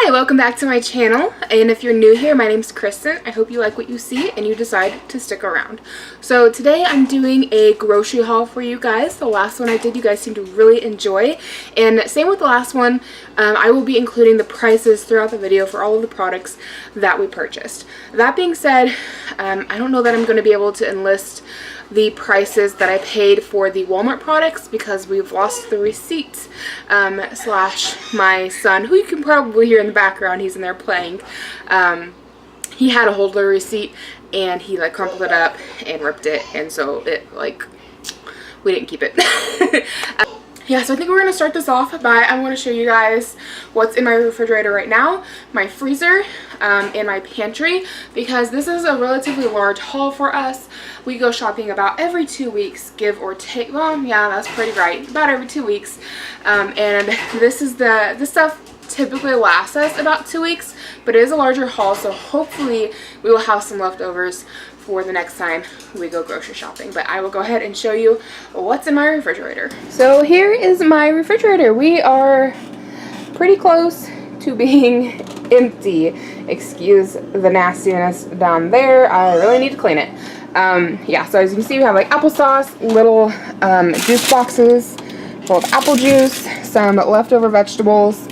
Hi, welcome back to my channel, and if you're new here, my name's Kristen. I hope you like what you see and you decide to stick around. So today I'm doing a grocery haul for you guys. The last one I did you guys seem to really enjoy, and same with the last one. I will be including the prices throughout the video for all of the products that we purchased. That being said, I don't know that I'm going to be able to enlist the prices that I paid for the Walmart products because we've lost the receipt, slash my son, who you can probably hear in the background, he's in there playing. He had a hold of the receipt and he like crumpled it up and ripped it, and so it like we didn't keep it. Yeah, so I think we're going to start this off by I'm going to show you guys what's in my refrigerator right now, my freezer, and my pantry, because this is a relatively large haul for us. We go shopping about every 2 weeks, give or take. Well, yeah, that's pretty right. About every 2 weeks. And this stuff typically lasts us about 2 weeks, but it is a larger haul, so hopefully we will have some leftovers for the next time we go grocery shopping. But I will go ahead and show you what's in my refrigerator. So here is my refrigerator. We are pretty close to being empty. Excuse the nastiness down there. I really need to clean it. Yeah, so as you can see, we have like applesauce, little juice boxes full of apple juice, some leftover vegetables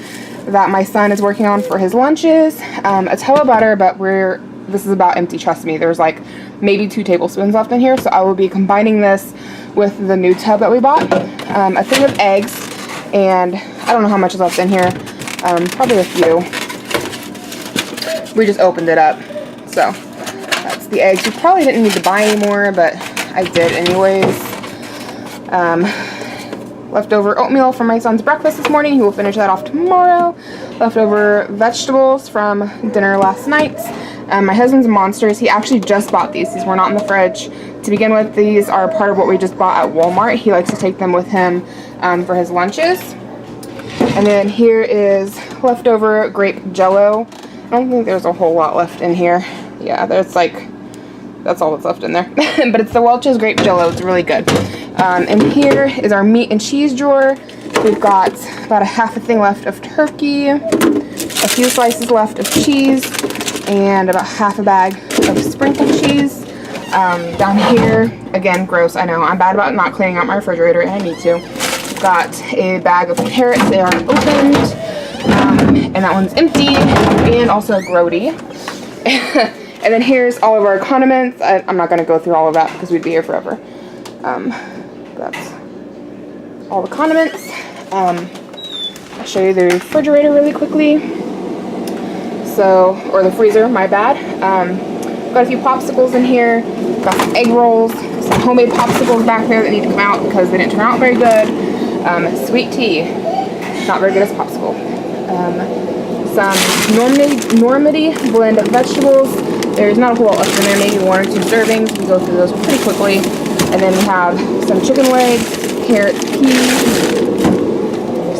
that my son is working on for his lunches, a tub of butter, but this is about empty, trust me. There's like maybe 2 tablespoons left in here, so I will be combining this with the new tub that we bought. A thing of eggs, and I don't know how much is left in here, probably a few. We just opened it up, so that's the eggs. We probably didn't need to buy any more, but I did anyways. Leftover oatmeal from my son's breakfast this morning. He will finish that off tomorrow. Leftover vegetables from dinner last night. My husband's Monsters. He actually just bought these. These were not in the fridge to begin with. These are part of what we just bought at Walmart. He likes to take them with him for his lunches. And then here is leftover grape jello. I don't think there's a whole lot left in here. Yeah, that's all that's left in there. But it's the Welch's grape jello. It's really good. And here is our meat and cheese drawer. We've got about a half a thing left of turkey, a few slices left of cheese, and about half a bag of sprinkled cheese. Down here, again, gross, I know. I'm bad about not cleaning out my refrigerator, and I need to. We've got a bag of carrots. They aren't opened. And that one's empty, and also a grody. And then here's all of our condiments. I'm not going to go through all of that because we'd be here forever. That's all the condiments. I'll show you the refrigerator really quickly. Or the freezer, my bad. Got a few popsicles in here. Got some egg rolls, some homemade popsicles back there that need to come out because they didn't turn out very good. Sweet tea, not very good as popsicle. Some Normandy blend of vegetables. There's not a whole lot left in there, maybe 1 or 2 servings. We go through those pretty quickly. And then we have some chicken legs, carrots, peas,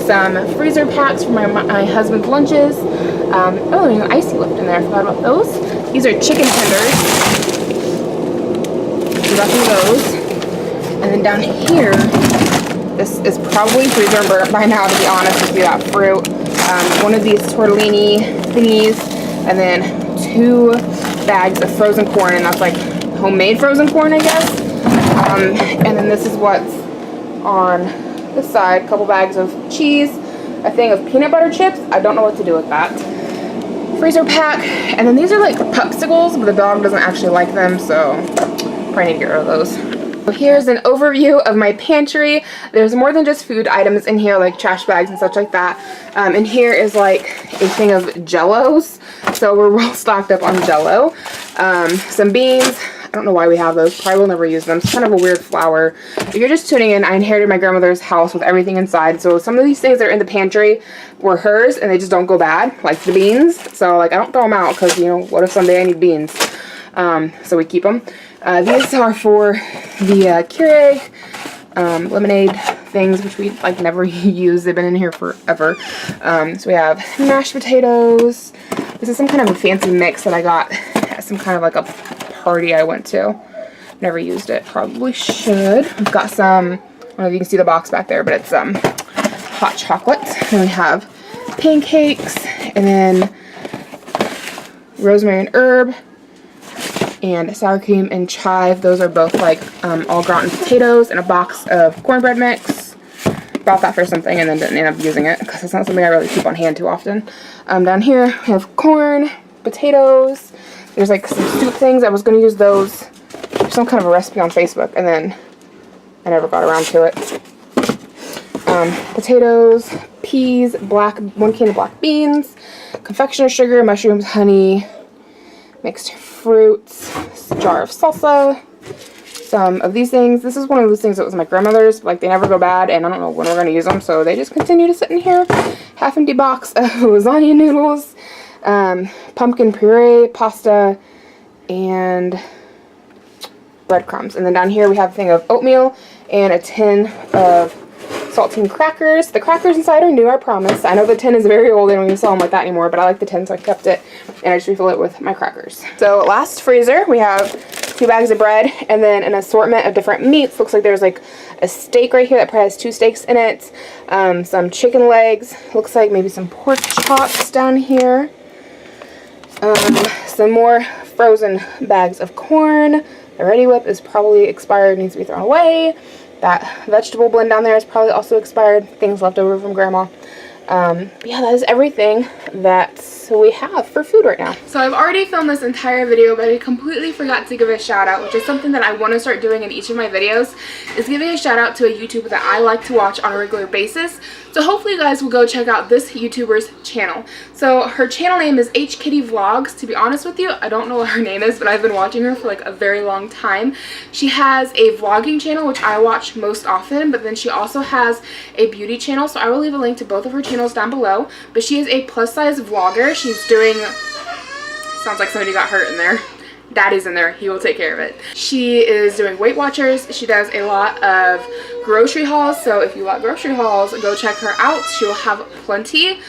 some freezer packs for my husband's lunches. Oh, there's an icy left in there. I forgot about those. These are chicken tenders. We got some of those. And then down here, this is probably freezer burnt by now, to be honest with you, that fruit. One of these tortellini thingies, and then 2 bags of frozen corn, and that's like homemade frozen corn, I guess. And then this is what's on this side. A couple bags of cheese, a thing of peanut butter chips. I don't know what to do with that. Freezer pack, and then these are like popsicles, but the dog doesn't actually like them, so probably need to get rid of those. So here's an overview of my pantry. There's more than just food items in here, like trash bags and such like that. And here is like a thing of Jellos. So we're well stocked up on Jello. Some beans. I don't know why we have those. Probably will never use them. It's kind of a weird flour. If you're just tuning in, I inherited my grandmother's house with everything inside. So some of these things that are in the pantry were hers, and they just don't go bad, like the beans. So like I don't throw them out because, you know, what if someday I need beans? So we keep them. These are for the Keurig lemonade things, which we like never use. They've been in here forever. So we have mashed potatoes. This is some kind of a fancy mix that I got at some kind of like a party I went to. Never used it. Probably should. We've got some, I don't know if you can see the box back there, but it's hot chocolate. And we have pancakes and then rosemary and herb, and sour cream and chive. Those are both like all gratin potatoes, and a box of cornbread mix. Bought that for something and then didn't end up using it because it's not something I really keep on hand too often. Down here we have corn, potatoes. There's like some soup things. I was going to use those for some kind of a recipe on Facebook, and then I never got around to it. Potatoes, peas, 1 can of black beans, confectioner sugar, mushrooms, honey, mixed fruits, a jar of salsa, some of these things. This is one of those things that was my grandmother's. Like, they never go bad, and I don't know when we're going to use them, so they just continue to sit in here. Half empty box of lasagna noodles, pumpkin puree, pasta, and breadcrumbs. And then down here we have a thing of oatmeal and a tin of saltine crackers. The crackers inside are new, I promise. I know the tin is very old, they don't even sell them like that anymore, but I like the tin, so I kept it, and I just refill it with my crackers. So last freezer, we have 2 bags of bread, and then an assortment of different meats. Looks like there's like a steak right here that probably has 2 steaks in it, some chicken legs, looks like maybe some pork chops down here, some more frozen bags of corn. The Ready Whip is probably expired, needs to be thrown away. That vegetable blend down there is probably also expired. Things left over from Grandma. But yeah, that is everything that we have for food right now. So I've already filmed this entire video, but I completely forgot to give a shout out, which is something that I want to start doing in each of my videos, is giving a shout out to a YouTuber that I like to watch on a regular basis. So hopefully you guys will go check out this YouTuber's channel. So her channel name is H Kitty Vlogs. To be honest with you, I don't know what her name is, but I've been watching her for like a very long time. She has a vlogging channel, which I watch most often, but then she also has a beauty channel. So I will leave a link to both of her channels down below. But she is a plus size vlogger. She's doing, sounds like somebody got hurt in there. Daddy's in there, he will take care of it. She is doing Weight Watchers. She does a lot of grocery hauls, so if you like grocery hauls, go check her out. She will have plenty.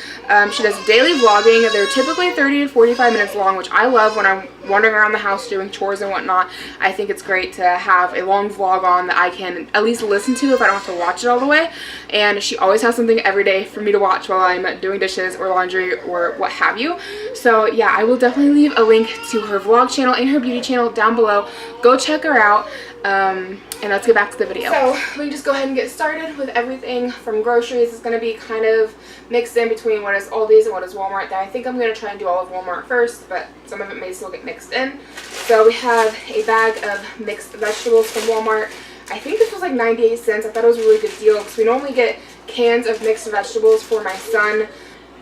She does daily vlogging. They're typically 30 to 45 minutes long, which I love when I'm wandering around the house doing chores and whatnot. I think it's great to have a long vlog on that I can at least listen to if I don't have to watch it all the way. And she always has something every day for me to watch while I'm doing dishes or laundry or what have you. So yeah, I will definitely leave a link to her vlog channel and her beauty channel down below. Go check her out. And let's get back to the video. So let me just go ahead and get started with everything from groceries. It's going to be kind of mixed in between what is Aldi's and what is Walmart. I think I'm going to try and do all of Walmart first, but some of it may still get mixed in. So we have a bag of mixed vegetables from Walmart. I think this was like 98 cents. I thought it was a really good deal because we normally get cans of mixed vegetables for my son,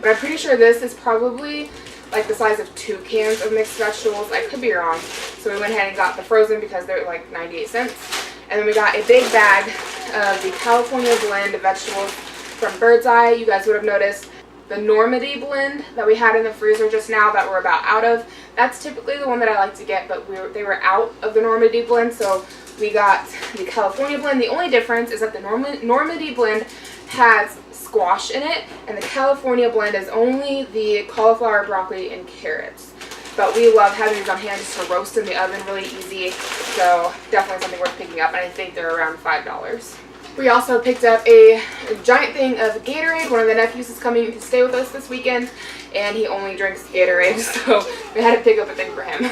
but I'm pretty sure this is probably like the size of 2 cans of mixed vegetables. I could be wrong. So we went ahead and got the frozen because they're like 98 cents. And then we got a big bag of the California blend of vegetables from Bird's Eye. You guys would have noticed the Normandy blend that we had in the freezer just now that we're about out of. That's typically the one that I like to get, but they were out of the Normandy blend, so we got the California blend. The only difference is that the Normandy blend has squash in it, and the California blend is only the cauliflower, broccoli, and carrots. But we love having these on hand just to roast in the oven really easy. So definitely something worth picking up, and I think they're around $5. We also picked up a giant thing of Gatorade. One of the nephews is coming to stay with us this weekend, and he only drinks Gatorade, so we had to pick up a thing for him.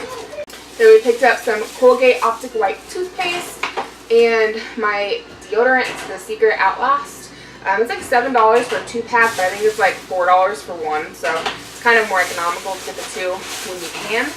Then we picked up some Colgate Optic White Toothpaste and my deodorant. It's the Secret Outlast. It's like $7 for a 2-pack, but I think it's like $4 for one, so it's kind of more economical to get the 2 when you can.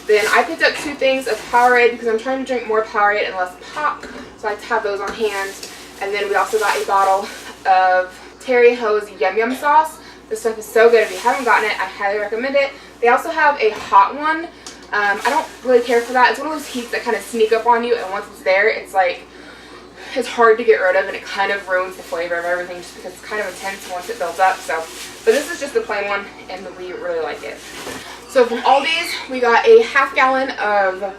Then I picked up 2 things of Powerade because I'm trying to drink more Powerade and less pop, so I like to have those on hand. And then we also got a bottle of Terry Ho's Yum Yum sauce. This stuff is so good. If you haven't gotten it, I highly recommend it. They also have a hot one. I don't really care for that. It's one of those heats that kind of sneak up on you, and once it's there, it's like, it's hard to get rid of, and it kind of ruins the flavor of everything just because it's kind of intense once it builds up. So, but this is just the plain one, and we really like it. So from Aldi's, we got a ½ gallon of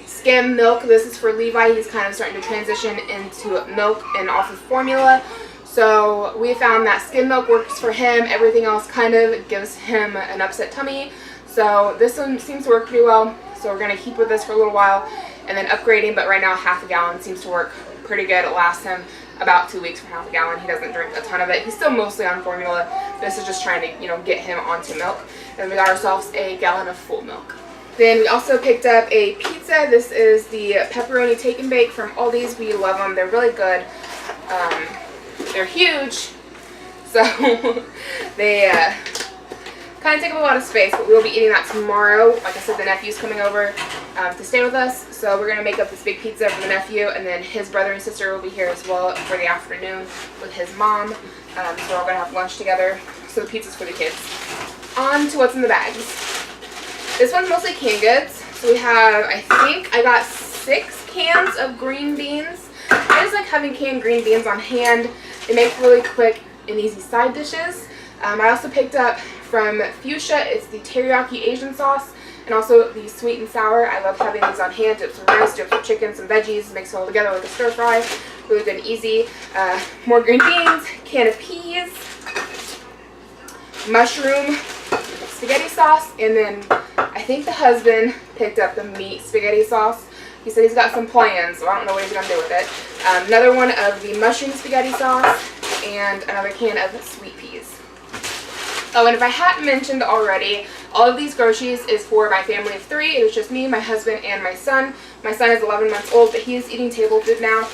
Skim Milk. This is for Levi. He's kind of starting to transition into milk and off of formula. So we found that Skim Milk works for him. Everything else kind of gives him an upset tummy. So this one seems to work pretty well. So we're going to keep with this for a little while and then upgrading. But right now, ½ gallon seems to work pretty good. It lasts him about 2 weeks for half a gallon. He doesn't drink a ton of it. He's still mostly on formula. This is just trying to, you know, get him onto milk. And we got ourselves a gallon of full milk. Then we also picked up a pizza. This is the pepperoni take and bake from Aldi's. We love them. They're really good. They're huge, so they kind of take up a lot of space, but we'll be eating that tomorrow. Like I said, the nephew's coming over to stay with us, so we're going to make up this big pizza for the nephew, and then his brother and sister will be here as well for the afternoon with his mom. So we're all going to have lunch together. So the pizza's for the kids. On to what's in the bags. This one's mostly canned goods. So we have, I think I got 6 cans of green beans. I just like having canned green beans on hand. They make really quick and easy side dishes. I also picked up from Fuchsia, it's the teriyaki Asian sauce, and also the sweet and sour. I love having these on hand. It's rice, do some chicken, some veggies, mix it all together with a stir fry. Really good and easy. More green beans, can of peas, mushroom spaghetti sauce, and then I think the husband picked up the meat spaghetti sauce. He said he's got some plans, so I don't know what he's going to do with it. Another one of the mushroom spaghetti sauce, and another can of sweet peas. Oh, and if I hadn't mentioned already, all of these groceries is for my family of 3. It was just me, my husband, and my son. My son is 11 months old, but he is eating table food now,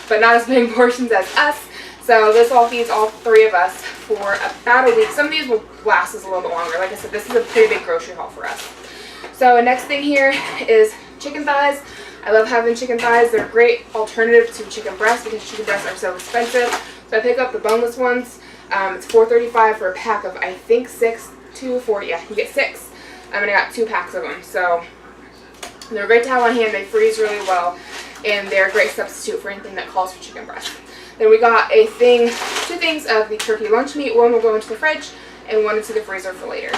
but not as big portions as us. So this all feeds all 3 of us for about a week. Some of these will last us a little bit longer. Like I said, this is a pretty big grocery haul for us. So next thing here is chicken thighs. I love having chicken thighs. They're a great alternative to chicken breasts because chicken breasts are so expensive. So I pick up the boneless ones. It's $4.35 for a pack of, I think, 6, 2, 4, yeah, you get 6. And I got 2 packs of them. So they're great to have on hand. They freeze really well, and they're a great substitute for anything that calls for chicken breast. Then we got 2 things of the turkey lunch meat. One will go into the fridge, and one into the freezer for later.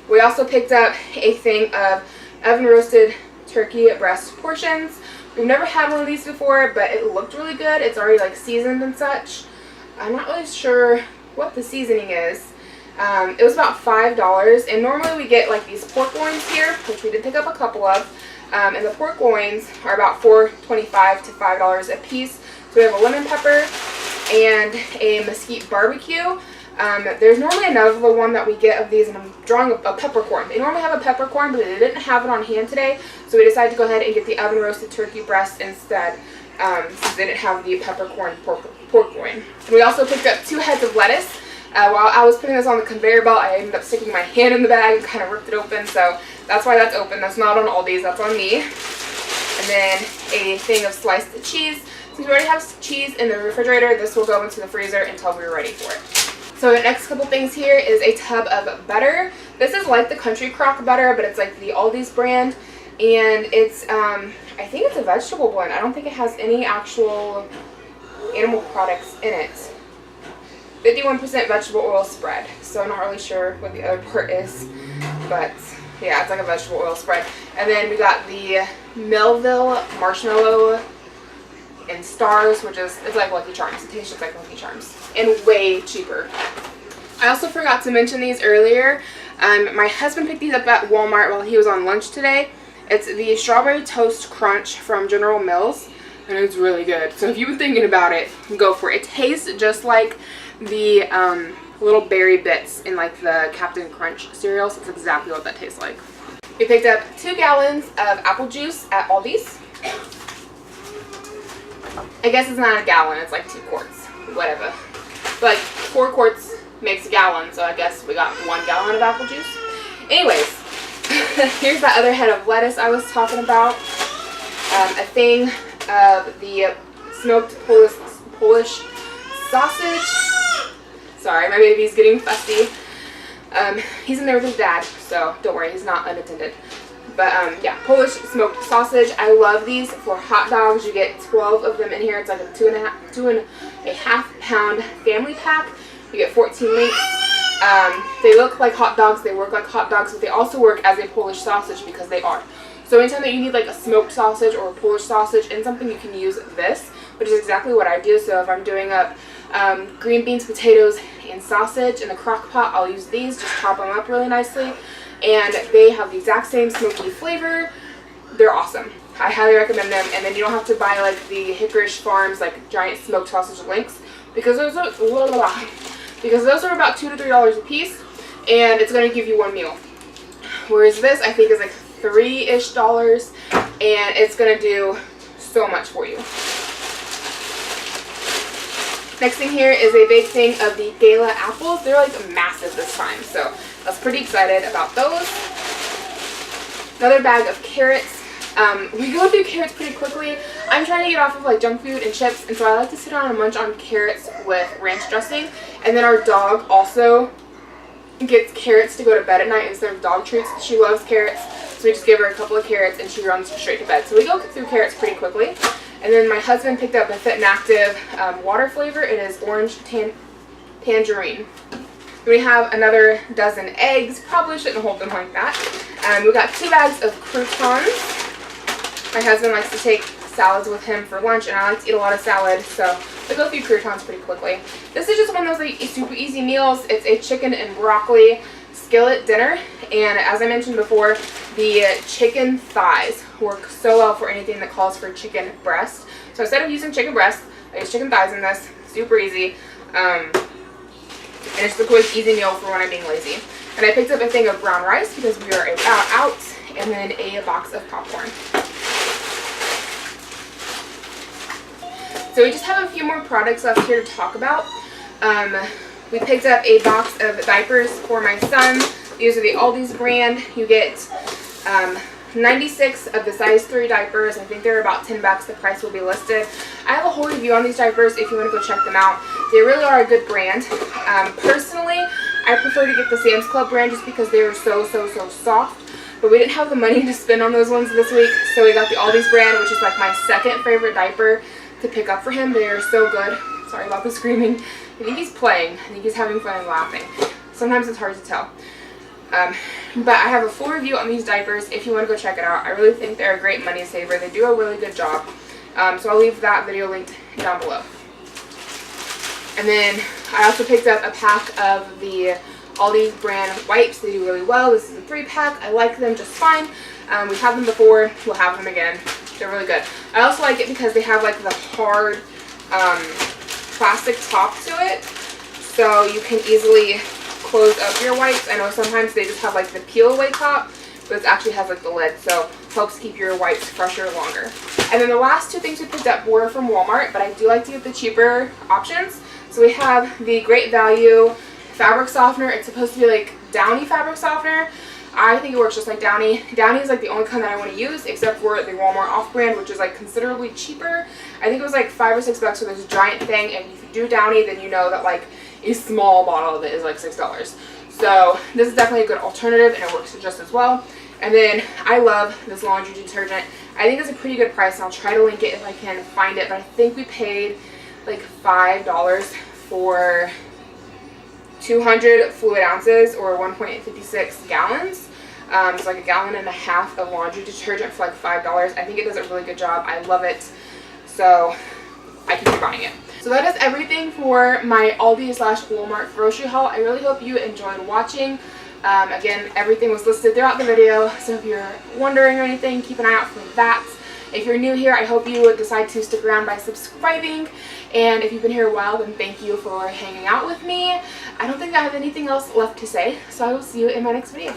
We also picked up a thing of oven roasted turkey breast portions. We've never had one of these before, but it looked really good. It's already like seasoned and such. I'm not really sure what the seasoning is. It was about $5, and normally we get like these pork loins here, which we did pick up a couple of, and the pork loins are about $4.25 to $5 a piece. So we have a lemon pepper and a mesquite barbecue. There's normally another one that we get of these, and I'm drawing a peppercorn. They normally have a peppercorn, but they didn't have it on hand today, so we decided to go ahead and get the oven roasted turkey breast instead, since they didn't have the peppercorn pork loin. And we also picked up 2 heads of lettuce. While I was putting this on the conveyor belt, I ended up sticking my hand in the bag and kind of ripped it open, so that's why that's open. That's not on Aldi's, that's on me. And then a thing of sliced cheese. Since we already have cheese in the refrigerator, this will go into the freezer until we're ready for it. So the next couple things here is a tub of butter. This is like the Country Crock butter, but it's like the Aldi's brand, and it's I think it's a vegetable blend. I don't think it has any actual animal products in it. 51% vegetable oil spread, so I'm not really sure what the other part is, but yeah, it's like a vegetable oil spread. And then we got the Melville marshmallow and stars, which is, it's like Lucky Charms. It tastes just like Lucky Charms and way cheaper. I also forgot to mention these earlier. My husband picked these up at Walmart while he was on lunch today. It's the Strawberry Toast Crunch from General Mills, and it's really good. So if you've been thinking about it, go for it. It tastes just like the little berry bits in like the Captain Crunch cereal, so it's exactly what that tastes like. We picked up 2 gallons of apple juice at Aldi's. I guess it's not a gallon, it's like 2 quarts, whatever. But like 4 quarts makes a gallon, so I guess we got 1 gallon of apple juice. Anyways, here's that other head of lettuce I was talking about. A thing of the smoked Polish sausage. Sorry, my baby's getting fussy. He's in there with his dad, so don't worry, he's not unattended. But yeah, Polish smoked sausage. I love these for hot dogs. You get 12 of them in here. It's like a 2.5 pound family pack. You get 14 links. They look like hot dogs. They work like hot dogs, but they also work as a Polish sausage because they are. So anytime that you need like a smoked sausage or a Polish sausage in something, you can use this, which is exactly what I do. So if I'm doing up green beans, potatoes, and sausage in the crock pot, I'll use these. Just chop them up really nicely. And they have the exact same smoky flavor. They're awesome. I highly recommend them. And then you don't have to buy like the Hickerish Farms like giant smoked sausage links, because those are about $2 to $3 a piece, and it's going to give you one meal. Whereas this I think is like $3-ish, and it's going to do so much for you. Next thing here is a big thing of the Gala Apples. They're like massive this time, so I was pretty excited about those. Another bag of carrots. We go through carrots pretty quickly. I'm trying to get off of like junk food and chips, and so I like to sit down and munch on carrots with ranch dressing. And then our dog also gets carrots to go to bed at night instead of dog treats. She loves carrots, so we just give her a couple of carrots and she runs straight to bed. So we go through carrots pretty quickly. And then my husband picked up a Fit and Active water flavor. It is orange tangerine. We have another dozen eggs. Probably shouldn't hold them like that. We got 2 bags of croutons. My husband likes to take salads with him for lunch, and I like to eat a lot of salad, so we go through croutons pretty quickly. This is just one of those like super easy meals. It's a chicken and broccoli skillet dinner, and as I mentioned before, the chicken thighs work so well for anything that calls for chicken breast. So instead of using chicken breast, I use chicken thighs in this. Super easy. And it's the quick, easy meal for when I'm being lazy. And I picked up a thing of brown rice because we are out, and then a box of popcorn. So we just have a few more products left here to talk about. We picked up a box of diapers for my son. These are the Aldi's brand. You get 96 of the size 3 diapers. I think they're about $10. The price will be listed. I have a whole review on these diapers if you want to go check them out. They really are a good brand. Personally, I prefer to get the Sam's Club brand just because they are so soft. But we didn't have the money to spend on those ones this week, so we got the Aldi's brand, which is like my second favorite diaper to pick up for him. They are so good. Sorry about the screaming. I think he's playing. I think he's having fun and laughing. Sometimes it's hard to tell. But I have a full review on these diapers if you want to go check it out. I really think they're a great money saver. They do a really good job. So I'll leave that video linked down below. And then I also picked up a pack of the Aldi brand wipes. They do really well. This is a 3-pack. I like them just fine. We've had them before. We'll have them again. They're really good. I also like it because they have like the hard plastic top to it, so you can easily close up your wipes. I know sometimes they just have like the peel away top, but this actually has like the lid, so helps keep your wipes fresher longer. And then the last 2 things we picked up were from Walmart, but I do like to get the cheaper options. So we have the Great Value fabric softener. It's supposed to be like Downy fabric softener. I think it works just like Downy. Downy is like the only kind that I want to use, except for the Walmart off-brand, which is like considerably cheaper. I think it was like $5 or $6 for this giant thing, and if you do Downy, then you know that like a small bottle of it is like $6. So this is definitely a good alternative, and it works just as well. And then I love this laundry detergent. I think it's a pretty good price, and I'll try to link it if I can find it, but I think we paid like $5 for 200 fluid ounces, or 1.56 gallons. It's like 1.5 gallons of laundry detergent for like $5. I think it does a really good job. I love it, so I keep buying it. So that is everything for my Aldi/Walmart grocery haul. I really hope you enjoyed watching. Again, everything was listed throughout the video, so if you're wondering or anything, keep an eye out for that. If you're new here, I hope you decide to stick around by subscribing. And if you've been here a while, then thank you for hanging out with me. I don't think I have anything else left to say, so I will see you in my next video.